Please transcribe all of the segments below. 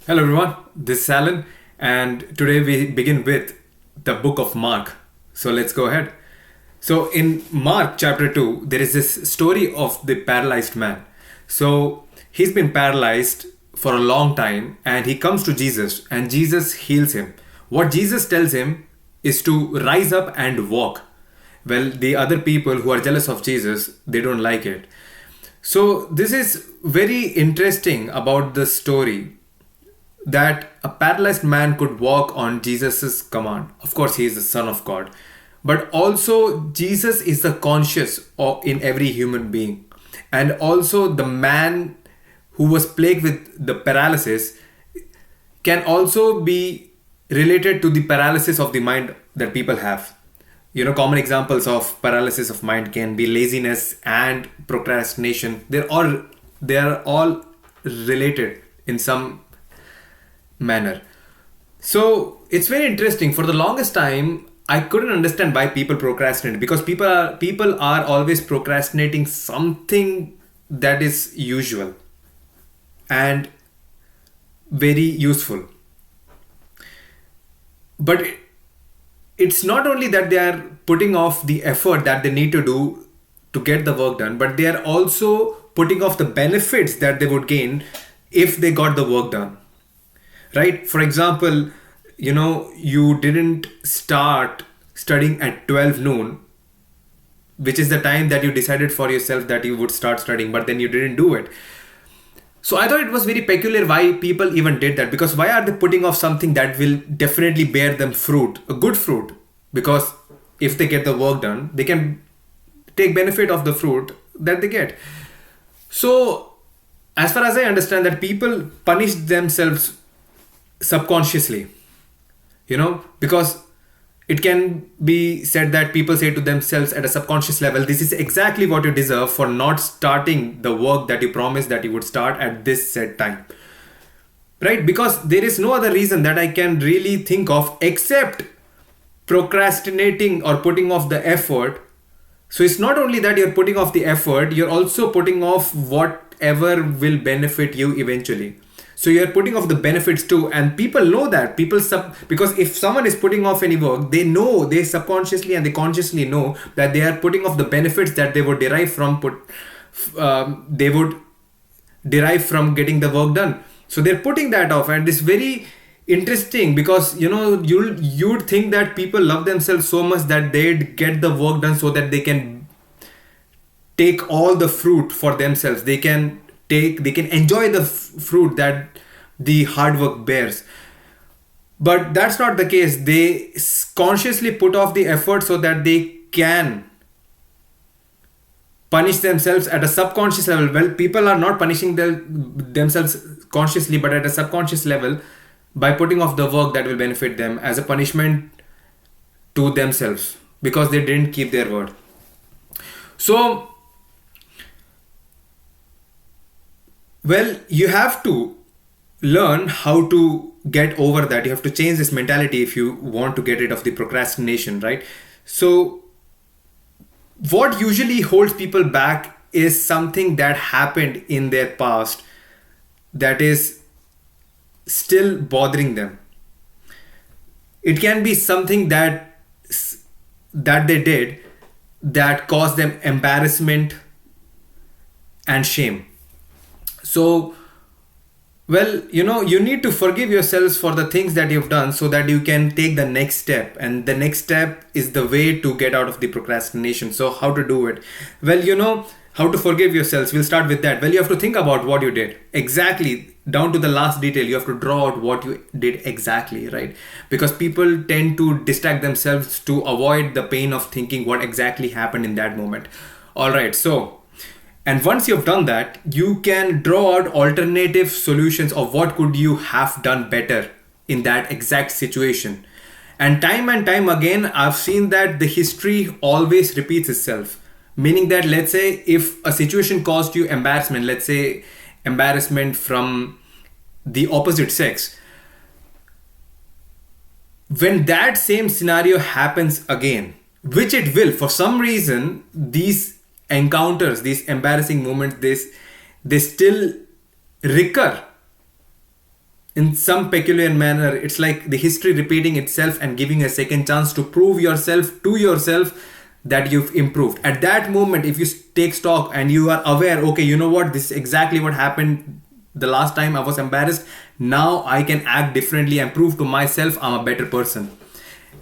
Hello everyone, this is Alan, and today we begin with the book of Mark. So let's go ahead. So in Mark chapter 2, there is this story of the paralyzed man. So he's been paralyzed for a long time and he comes to Jesus and Jesus heals him. What Jesus tells him is to rise up and walk. Well, the other people who are jealous of Jesus, they don't like it. So this is very interesting about the story that a paralyzed man could walk on Jesus' command. Of course, he is the Son of God. But also, Jesus is the conscious in every human being. And also, the man who was plagued with the paralysis can also be related to the paralysis of the mind that people have. Common examples of paralysis of mind can be laziness and procrastination. They are all related in some manner. So it's very interesting. For the longest time, I couldn't understand why people procrastinate, because people are always procrastinating something that is usual and very useful. But it's not only that they are putting off the effort that they need to do to get the work done, but they are also putting off the benefits that they would gain if they got the work done. Right? For example, you didn't start studying at 12 noon, which is the time that you decided for yourself that you would start studying, but then you didn't do it. So I thought it was very peculiar why people even did that, because why are they putting off something that will definitely bear them fruit, a good fruit? Because if they get the work done, they can take benefit of the fruit that they get. So as far as I understand, that people punish themselves subconsciously, because it can be said that people say to themselves at a subconscious level, this is exactly what you deserve for not starting the work that you promised that you would start at this set time. Right? Because there is no other reason that I can really think of except procrastinating or putting off the effort. So it's not only that you're putting off the effort, you're also putting off whatever will benefit you eventually. So you're putting off the benefits too, and people know that. Because if someone is putting off any work, they subconsciously and they consciously know that they are putting off the benefits that they would derive from getting the work done. So they're putting that off, and it's very interesting because you'd think that people love themselves so much that they'd get the work done so that they can take all the fruit for themselves. They can enjoy the fruit that the hard work bears. But that's not the case. They consciously put off the effort so that they can punish themselves at a subconscious level. Well, people are not punishing themselves consciously, but at a subconscious level, by putting off the work that will benefit them as a punishment to themselves because they didn't keep their word. So, well, you have to learn how to get over that. You have to change this mentality if you want to get rid of the procrastination, right? So, what usually holds people back is something that happened in their past that is still bothering them. It can be something that they did that caused them embarrassment and shame. So, well, you need to forgive yourselves for the things that you've done so that you can take the next step. And the next step is the way to get out of the procrastination. So, how to do it? Well, how to forgive yourselves. We'll start with that. Well, you have to think about what you did. Exactly. Down to the last detail. You have to draw out what you did exactly, right? Because people tend to distract themselves to avoid the pain of thinking what exactly happened in that moment. All right. So, and once you've done that, you can draw out alternative solutions of what could you have done better in that exact situation. And time again, I've seen that the history always repeats itself. Meaning that, let's say, if a situation caused you embarrassment, let's say embarrassment from the opposite sex, when that same scenario happens again, which it will, for some reason, these encounters, these embarrassing moments, they still recur. in some peculiar manner. It's like the history repeating itself and giving a second chance to prove yourself to yourself that you've improved. At that moment, if you take stock and you are aware, okay, you know what, this is exactly what happened the last time I was embarrassed. Now I can act differently and prove to myself I'm a better person.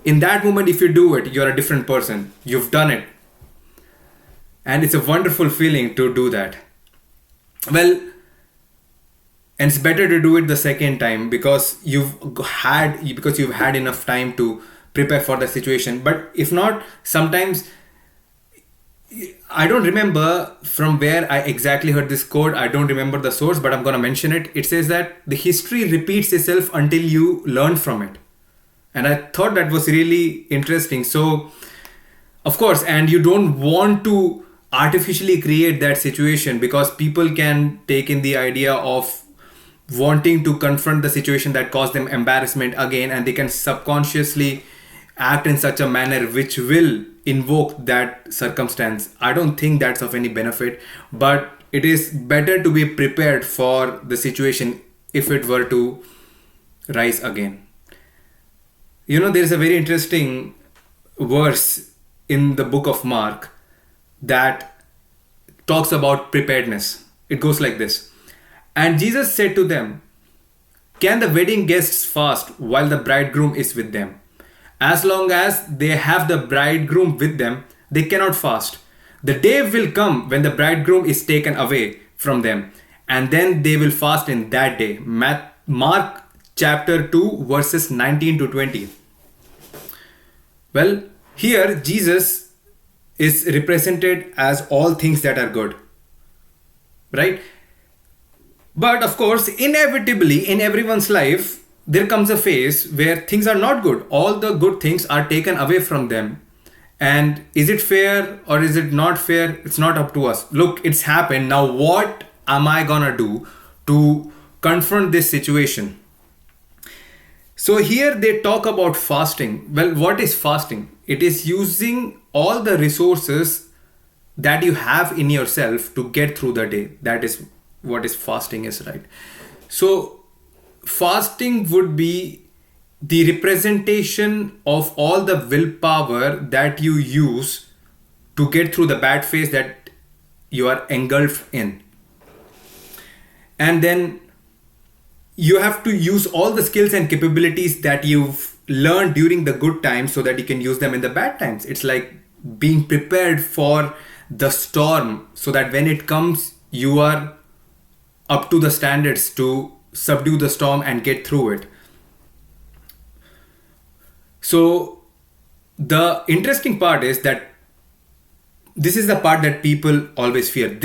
In that moment, if you do it, you're a different person. You've done it. And it's a wonderful feeling to do that. Well, and it's better to do it the second time because you've had enough time to prepare for the situation. But if not, sometimes, I don't remember from where I exactly heard this quote. I don't remember the source, but I'm going to mention it. It says that the history repeats itself until you learn from it. And I thought that was really interesting. So, of course, and you don't want to artificially create that situation, because people can take in the idea of wanting to confront the situation that caused them embarrassment again, and they can subconsciously act in such a manner which will invoke that circumstance. I don't think that's of any benefit, but it is better to be prepared for the situation if it were to rise again. There is a very interesting verse in the book of Mark that talks about preparedness. It goes like this. And Jesus said to them, "Can the wedding guests fast while the bridegroom is with them? As long as they have the bridegroom with them, they cannot fast. The day will come when the bridegroom is taken away from them, and then they will fast in that day." Mark chapter 2 verses 19 to 20. Well, here Jesus is represented as all things that are good, right? But of course, inevitably in everyone's life, there comes a phase where things are not good. All the good things are taken away from them. And is it fair or is it not fair? It's not up to us. Look, it's happened. Now, what am I gonna do to confront this situation? So here they talk about fasting. Well, what is fasting? It is using all the resources that you have in yourself to get through the day. That is what is fasting is, right? So fasting would be the representation of all the willpower that you use to get through the bad phase that you are engulfed in. And then you have to use all the skills and capabilities that you've learned during the good times so that you can use them in the bad times. It's like being prepared for the storm so that when it comes, you are up to the standards to subdue the storm and get through it. So the interesting part is that this is the part that people always fear.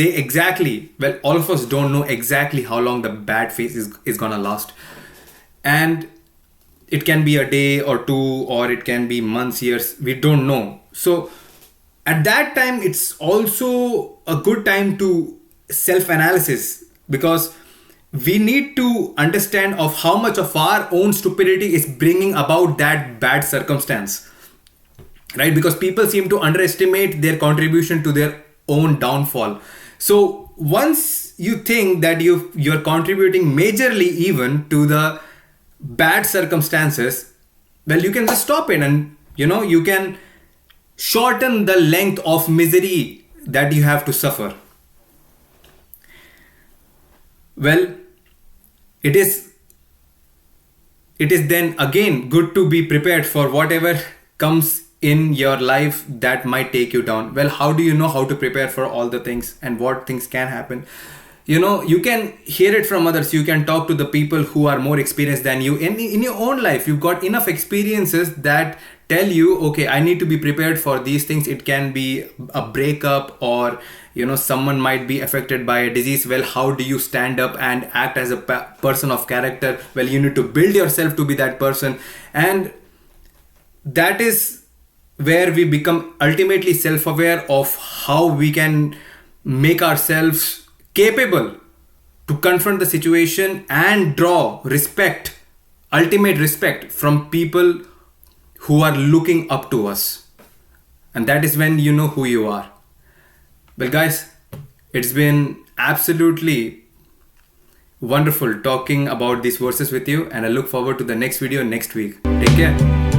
All of us don't know exactly how long the bad phase is gonna last. And it can be a day or two, or it can be months, years, we don't know. So at that time, it's also a good time to self-analysis, because we need to understand of how much of our own stupidity is bringing about that bad circumstance, right? Because people seem to underestimate their contribution to their own downfall. So once you think that you're contributing majorly even to the bad circumstances, well, you can just stop it, and you can shorten the length of misery that you have to suffer. Well, it is then again good to be prepared for whatever comes in your life that might take you down. Well, how do you know how to prepare for all the things and what things can happen? You can hear it from others. You can talk to the people who are more experienced than you. In your own life, you've got enough experiences that tell you, okay, I need to be prepared for these things. It can be a breakup, or someone might be affected by a disease. Well, how do you stand up and act as a person of character? Well, you need to build yourself to be that person. And that is where we become ultimately self-aware of how we can make ourselves capable to confront the situation and draw respect, ultimate respect from people who are looking up to us. And that is when you know who you are. Well, guys, it's been absolutely wonderful talking about these verses with you, and I look forward to the next video next week. Take care.